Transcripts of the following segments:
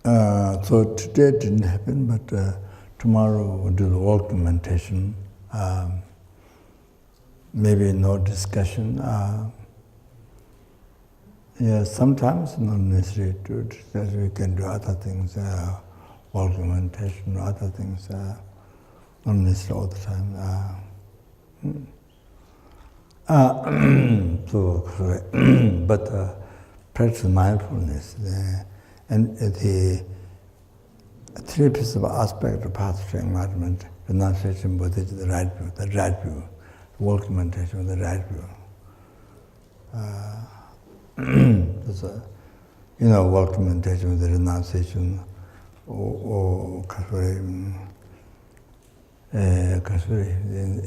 So today it didn't happen, but tomorrow we'll do the walking meditation. Maybe no discussion. Yeah, sometimes not necessary to discuss. We can do other things, walking meditation, other things, not necessary all the time. But practice mindfulness, and the three principal aspects of path to enlightenment: renunciation, Buddhism, the right view, walking meditation with the right view. Walking meditation with the renunciation, or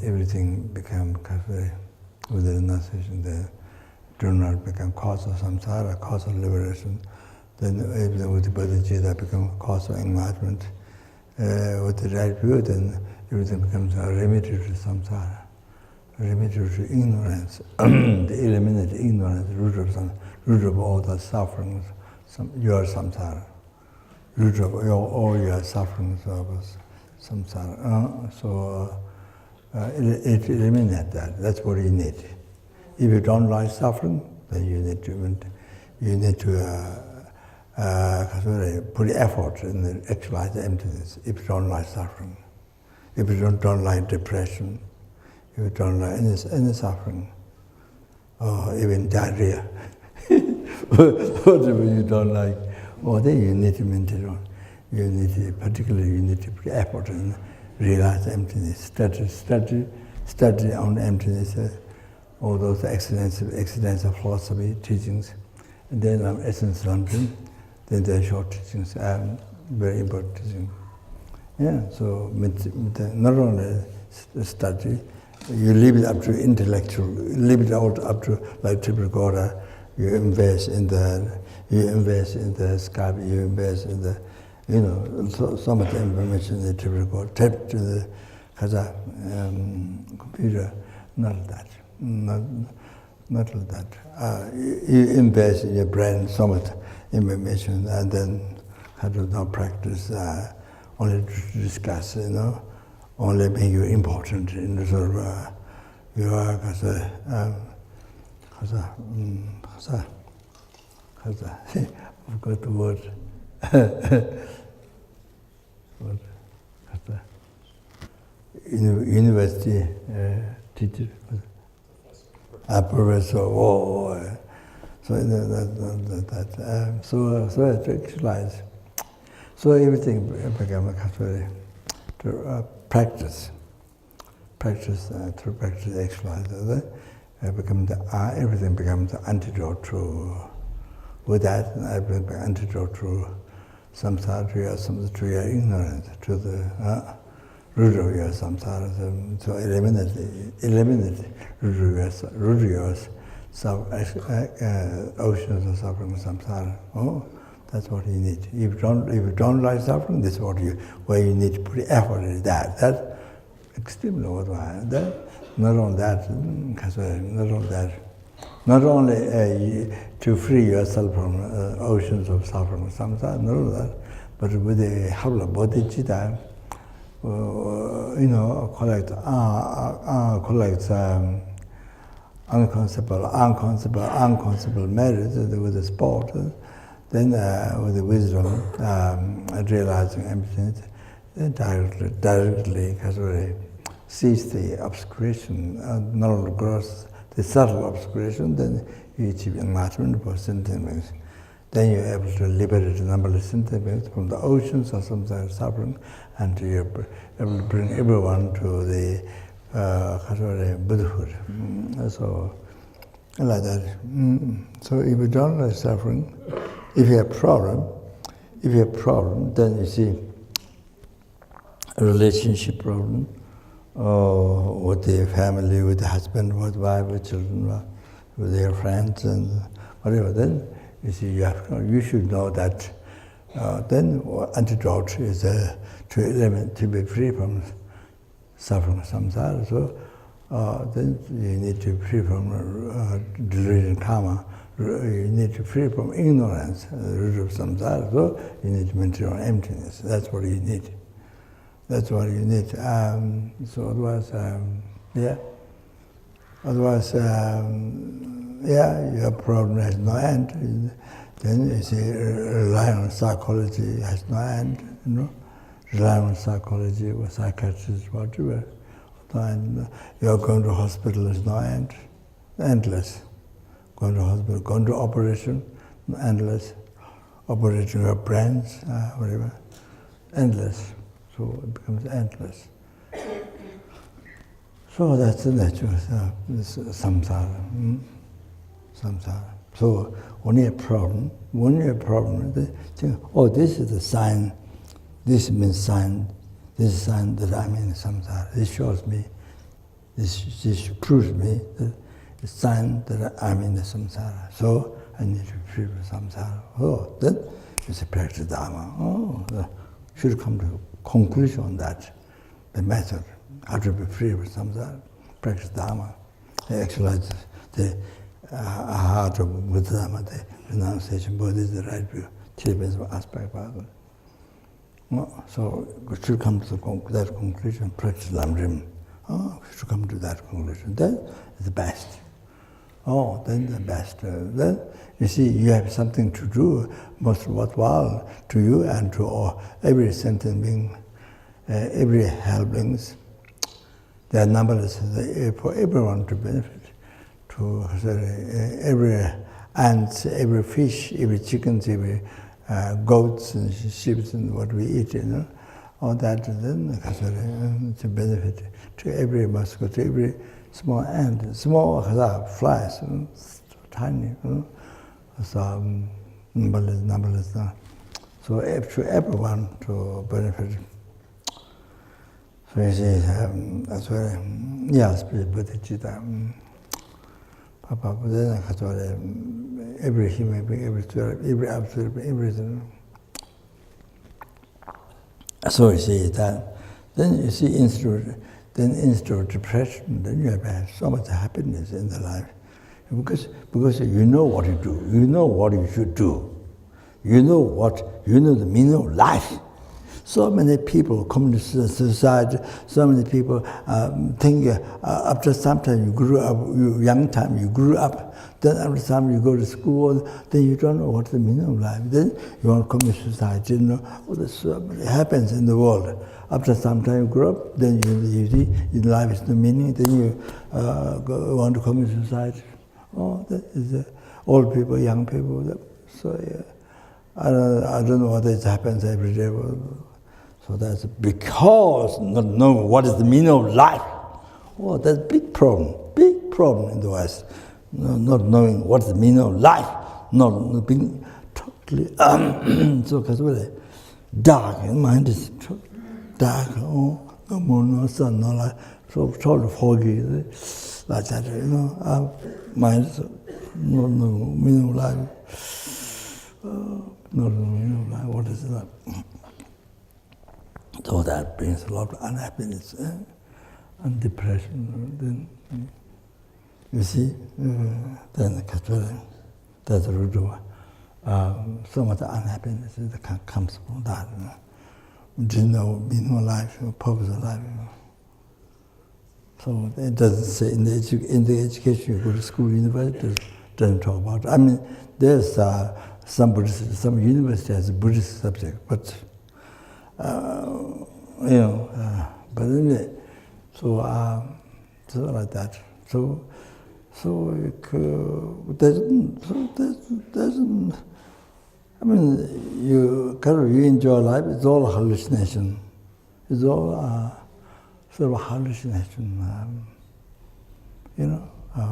everything become with the renunciation. The do not become cause of samsara, cause of liberation. Then with the bodhicitta become cause of enlightenment. With the right view, then everything becomes a remedy to samsara, a remedy to ignorance. The eliminate ignorance, root of all the sufferings, your samsara, root of all your sufferings of samsara. It eliminates that. That's what you need. If you don't like suffering, then you need to put effort in the actualize the emptiness. If you don't like suffering, if you don't like depression, if you don't like any suffering, or even diarrhea, whatever you don't like, then you need to meditate on. Particularly you need to put effort in realize the emptiness. Study on emptiness. All those accidental philosophy teachings, and then essence Lamrim, then the short teachings, very important teachings. Yeah, so not only study, you leave it up to intellectual, leave it out up to like typical order. You invest in the Skype, you invest in the, so much information in the typical, tap to the computer, not that. Not like that. You invest in your brain so much information, and then have to now practice only to discuss, only make you important in the sort of you are I forgot the word. University teacher. Professor, so to actualize. So everything became to practice through practice, actualize. Everything becomes the antidote to. With that, everything becomes antidote to samsara, to your ignorance, to the. Root of your samsara, so eliminate root of your oceans of suffering, samsara. That's what you need. If you don't like suffering, this is where you need to put effort in that. That's extremely worthwhile. Not only to free yourself from oceans of suffering, samsara, not only that, but with the help of bodhicitta. Collect unconceivable merits with the sport, then with the wisdom, realizing emptiness, then directly cease the obscuration, not only gross, the subtle obscuration, then you achieve enlightenment for sentient beings. Then you're able to liberate the numberless sentient beings from the oceans of samsara suffering, and you're able to bring everyone to the Buddhahood. So, like that. So if you don't like suffering, if you have problem, then you see a relationship problem, or with the family, with the husband, with wife, with children, with their friends, and whatever. Then you see, you should know that. Then antidote is to be free from suffering samsara. So then you need to be free from delusion, karma, You need to free from ignorance, the root of samsara. So you need to maintain your emptiness. That's what you need. That's what you need. So otherwise, Otherwise, your problem has no end. Then you see, relying on psychology has no end. Relying on psychology or psychiatrists, whatever. And you're going to hospital is no end. Endless. Going to hospital, going to operation, endless. Operating your brains, whatever. Endless. So it becomes endless. So that's the nature of this samsara. Samsara. So when you have a problem, this is the sign, this means sign, this is sign that I'm in samsara. This shows me, this proves me that it's sign that I'm in the samsara. So I need to be free from samsara. Oh, then it's a practice Dharma. Oh, should come to a conclusion on that, the method. How to be free from samsara, practice Dharma, actualize the heart of Buddha Dharma, the renunciation, Buddha is the right view, aspect of it. So we should come to that conclusion, practice Lamrim. We should come to that conclusion. That is the best. Then the best. Then you see, you have something to do, most worthwhile to you and to every sentient being, every held beings. They are numberless for everyone to benefit. To every ants, every fish, every chickens, every goats and sheep and what we eat, all that then to benefit to every mosquito, to every small ant, small flies, tiny, so numberless. So to everyone to benefit. So you see, that's why, every human being, every absolute, everything. So you see that. Then you see, instead of depression, then you have so much happiness in the life. Because you know what you do, you know what you should do. You know the meaning of life. So many people come to society, so many people think after some time you grew up, young time you grew up, then after some you go to school, then you don't know what's the meaning of life. Then you want to come to society, what happens in the world. After some time you grow up, then you see your life is no meaning, then you want to come to society. That is old people, young people. So I don't know what happens every day. So that's because not knowing what is the meaning of life. That's a big problem in the West. Not knowing what is the meaning of life, not being totally so because dark, mind is dark. No moon, no sun, no light. So totally foggy, like that. Mind is no meaning of life. No meaning of life. What is that? So that brings a lot of unhappiness and depression. Then you see, then that's the root of so much unhappiness that comes from that. Didn't know meaning of life, purpose of life. So it doesn't say in the education you go to school, university, doesn't talk about it. I mean, there's some university has a Buddhist subject, but but anyway, so like that. So it doesn't. I mean, you enjoy life. It's all hallucination. It's all sort of hallucination.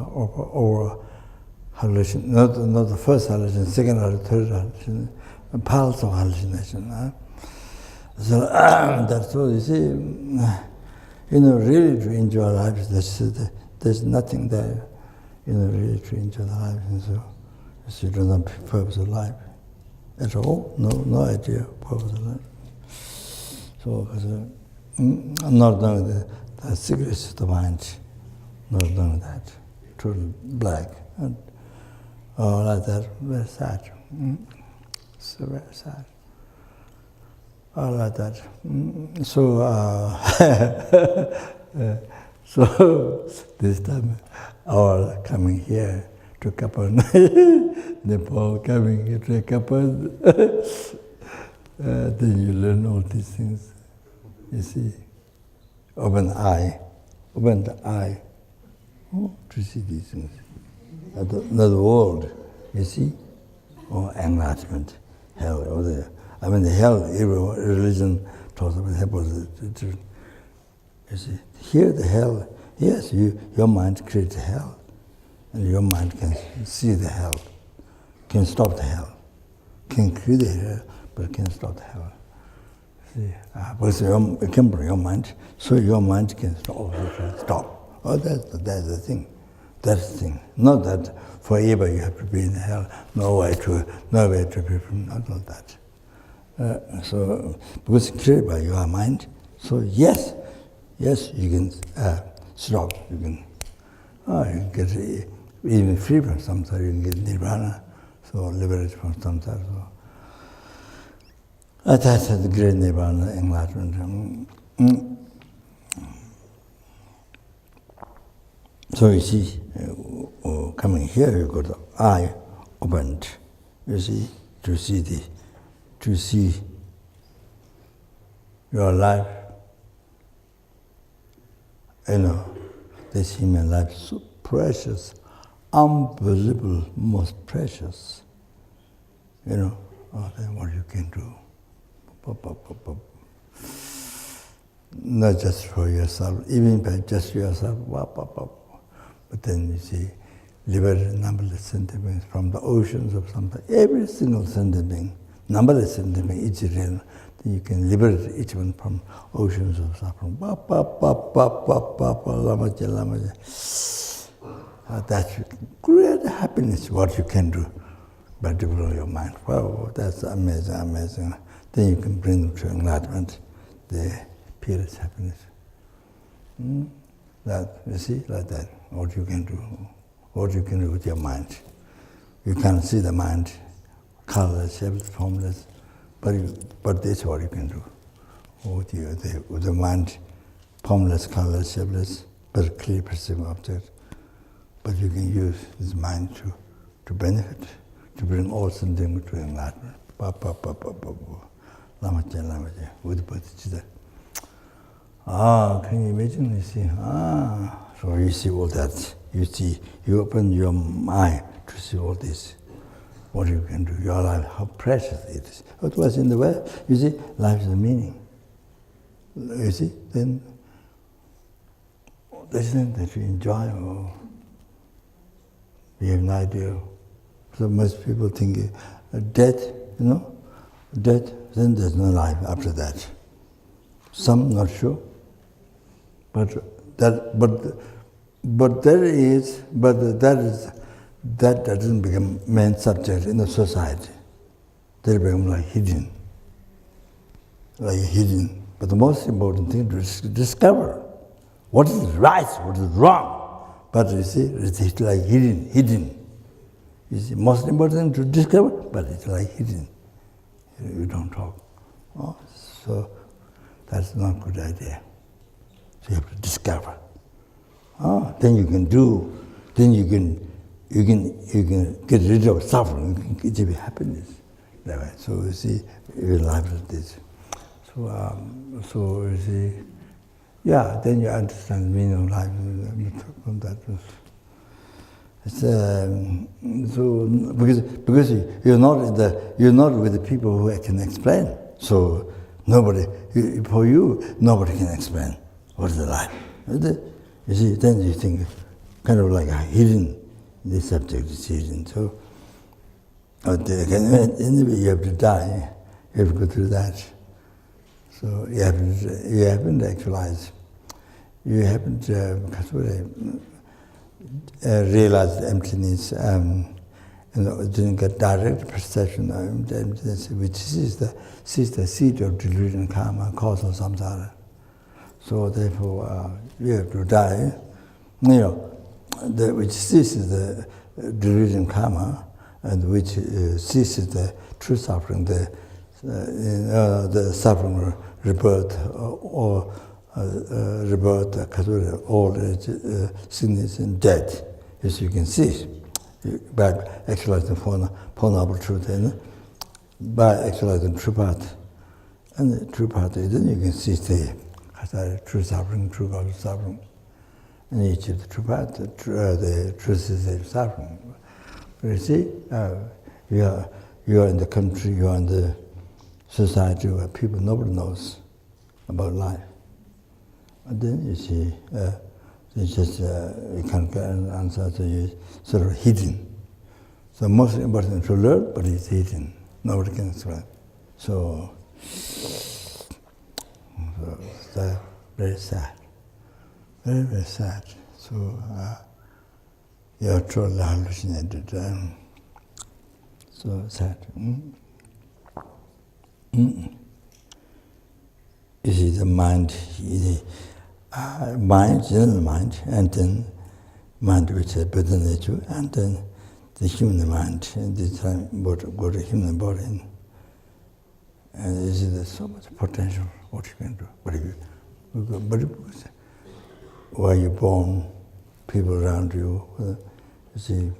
Or hallucination. Not the first hallucination, second or third hallucination, pulse of hallucination. So that's all you see. Really to enjoy life, there's nothing there. Really to enjoy the life, and so you don't know the purpose of life at all. No idea purpose of life. So I'm not knowing the secrecy of the mind, not knowing that, total black. And Oh, like that, very sad. So very sad. Oh, like that. So, so this time, our coming here to Kapur, Nepal coming here to Kapur, then you learn all these things. You see, open the eye to see these things. Another world, you see, or enlightenment, hell, or the hell, every religion talks about hell. You see, here the hell, yes, your mind creates hell, and your mind can see the hell, can stop the hell, can create the hell, but can stop the hell. See, because it came from your mind, so your mind can stop. Oh, that's the thing. That's the thing. Not that forever you have to be in hell, no way to be from, not that. So, because it's created by your mind, so yes, you can stop, you can get even free from samsara, you can get nirvana, so liberated from samsara. So, that's the great nirvana, enlightenment. So you see, coming here, you got the eye opened, you see, to see your life, this human life is so precious, unbelievable, most precious. Then what you can do. Not just for yourself, even by just yourself, but then you see, liberated numberless sentient beings from the oceans of something, every single sentient being, numberless sentient being, each realm, then you can liberate each one from oceans of suffering. Lama. That's great happiness, what you can do by developing your mind. Wow, that's amazing. Then you can bring them to enlightenment, the purest happiness. That, you see, like that, what you can do with your mind. You can't see the mind, colorless, shapeless, formless, but that's what you can do. With the mind, formless, colorless, shapeless, but clear perceiving object. But you can use this mind to benefit, to bring all sentient to enlightenment. Lama, with Bodhicitta. Can you imagine? You see, so you see all that. You open your mind to see all this. What you can do, your life, how precious it is. What was in the world? You see, life is a meaning. You see, then this thing that you enjoy, or you have no idea. So most people think death, death, then there's no life after that. Some not sure, but that doesn't become main subject in the society. They become like hidden. But the most important thing to discover what is right, what is wrong. But you see, it's like hidden. You see, most important thing to discover, but it's like hidden. You don't talk. So that's not a good idea. So you have to discover. Then you can do. Then you can get rid of suffering. You can get happiness. That way. So you see, your life is this. So you see, then you understand the meaning of life. From that. So because you're not with the people who can explain. So nobody can explain what is the life. You see, then you think kind of like a hidden. The subject is hidden. So anyway, you have to die. You have to go through that. So you haven't actualized. You haven't realized emptiness. Didn't get direct perception of emptiness, which sees the seed of delusion, karma, causal samsara. So therefore, you have to die. Which ceases the delusion, karma, and which ceases the true suffering, the suffering rebirth or rebirth, old age, sickness and death, as you can see, by actualizing Four Noble Truths, by actualizing true path. And the true path, then you can see the true suffering, true God suffering. And you achieve the true path, the true cessation of suffering. But you see, you are in the country, you are in the society where people, nobody knows about life. And then you see, it's just, you can't get an answer, so you sort of hidden. So most important to learn, but it's hidden. Nobody can explain. So that's very sad. Very, very sad. So you're totally hallucinated. So sad. You see, the mind, general mind, and then mind which is better nature, and then the human mind, and this time go to human body. And you see, there's so much potential, what you can do. But where you're born, people around you, you see,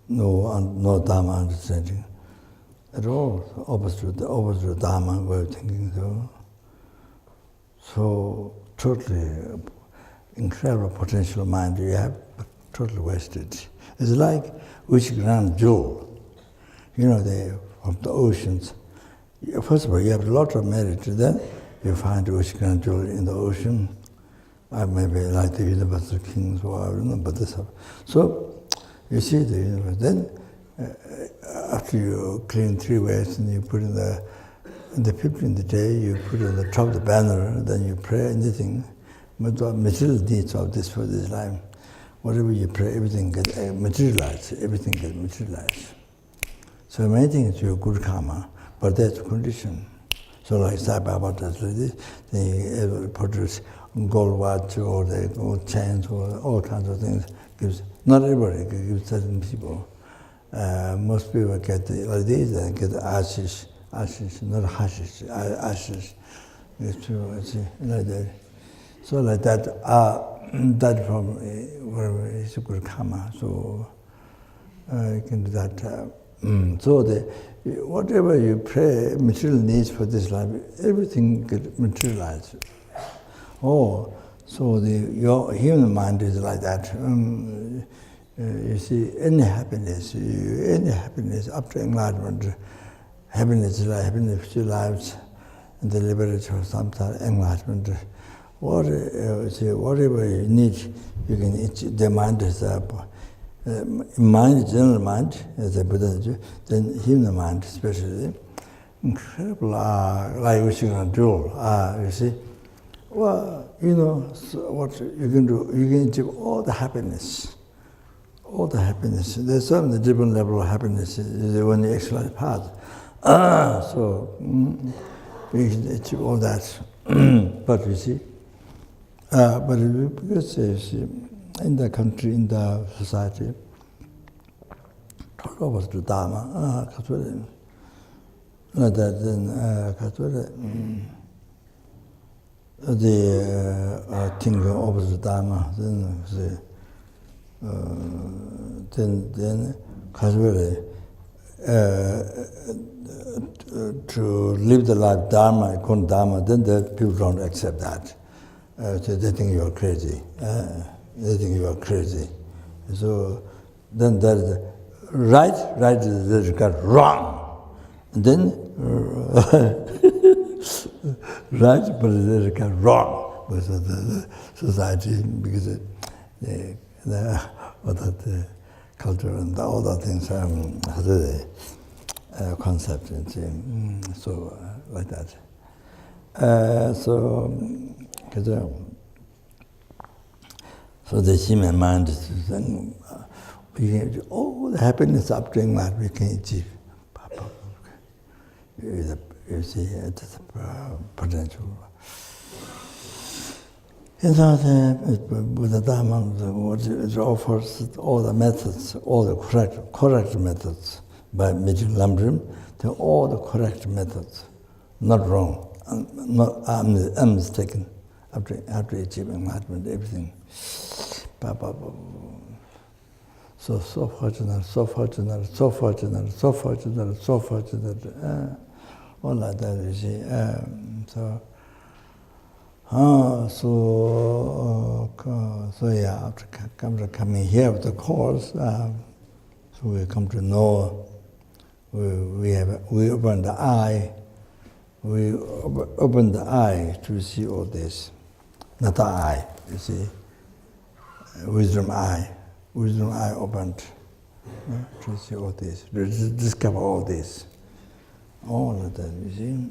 no Dharma understanding at all. The opposite of Dharma way of thinking. So totally incredible potential mind you have, but totally wasted. It's like which grand jewel, from the oceans. First of all, you have a lot of merit. Then you find which grand jewel in the ocean. Maybe like the universal kings, or I don't know, but this. So you see the universe. Then after you clean 3 ways and you put in the 15th day, you put it on the top of the banner, then you pray anything. Material needs of this for this life. Whatever you pray, everything gets materialized. Everything gets materialized. So many things your good karma, but that's a condition. So like Sai Baba does like this, they produce gold watch or the gold chains or all kinds of things. Not everybody gives certain people. Most people get like this, they get ashes, not hashish, ashes. It's true, like that. So like that, that from whatever is good karma. So you can do that. So whatever you pray, material needs for this life, everything gets materialized. So your human mind is like that. You see, any happiness after enlightenment, happiness future lives, and the liberation of Samsara, enlightenment. Whatever you need, you can. The mind is mind, general mind, as a Buddha, then human mind, especially, incredible. Like what you're going to do, you see. Well, so what you can do, you can achieve all the happiness. All the happiness. There's so many different levels of happiness when you exercise path. So you can achieve all that. But you see, because you see, in the country, in the society, talk about the Dharma, the thinking of the Dharma, then to live the life Dharma, according to Dharma, then the people don't accept that. So they think you are crazy. They think you are crazy. So then that is right is got wrong. And then right, but it got wrong because of the society, because the culture and all the things the concept and so like that. So the human mind is then we can all the happiness up to that we can achieve. You see, it's a potential. And so with the Dharma, it offers all the methods, all the correct methods by meeting Lamrim, then all the correct methods, not wrong, not unmistaken, after achieving enlightenment, everything. So fortunate, so fortunate, so fortunate, so fortunate, so fortunate, all like that, you see. So yeah, after coming here with the course, so we come to know, we open the eye, we open the eye to see all this. Not the eye, you see, wisdom eye opened to see all this, to discover all this, all of that, you see.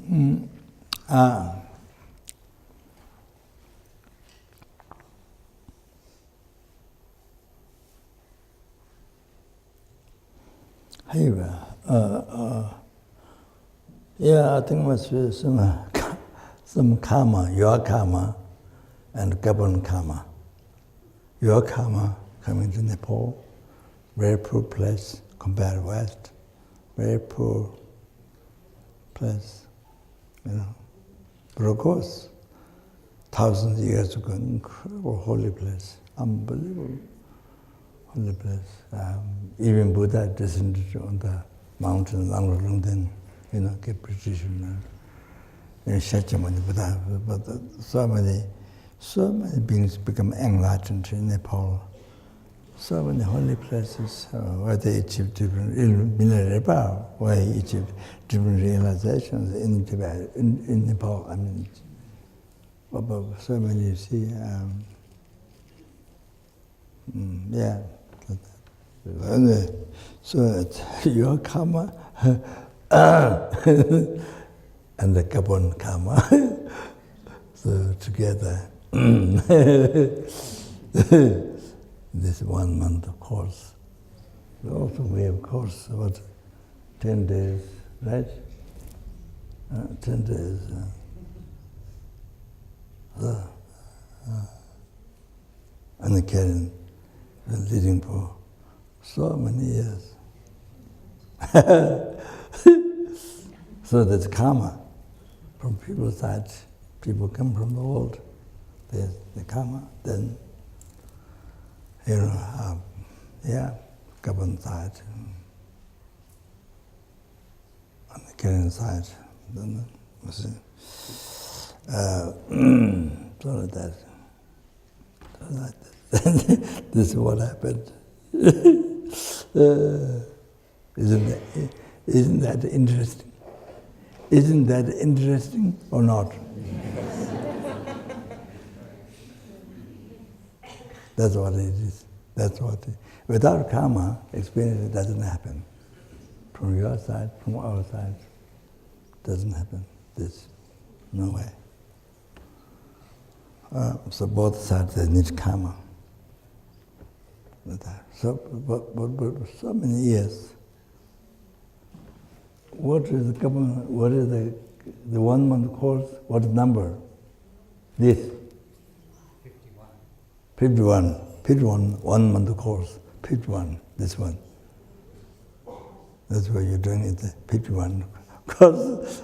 Anyway, yeah, I think must be some karma, your karma, and Gabon karma. Your karma coming to Nepal, very poor place compared to West, very poor place, you know. But of course, thousands of years ago, incredible holy place, unbelievable holy place. Even Buddha descended on the mountain Lamrim, then, you know, get precision. Shakyamuni Buddha, but so many beings become enlightened in Nepal. So many holy places where they achieved different where he achieved different realizations in Tibet, in Nepal. I mean, so many, you see. Yeah. So your karma and the Gabon karma, so together, this 1 month course. Also we have course about 10 days, right? 10 days. And the Karen leading for so many years. So that's karma. From people's side, people come from the world. There's the karma, then, you know, Gabon side, on the Karen side, then, you see. So like that. This is what happened. Isn't that interesting? Isn't that interesting or not? That's what it is. That's what it is. Without karma, experience doesn't happen. From your side, from our side, doesn't happen. This, no way. So both sides, they need karma. So, but so many years. What is the 1 month course? What number? This? 51. 51, 1 month course. 51, this one. That's why you're doing it, 51 course.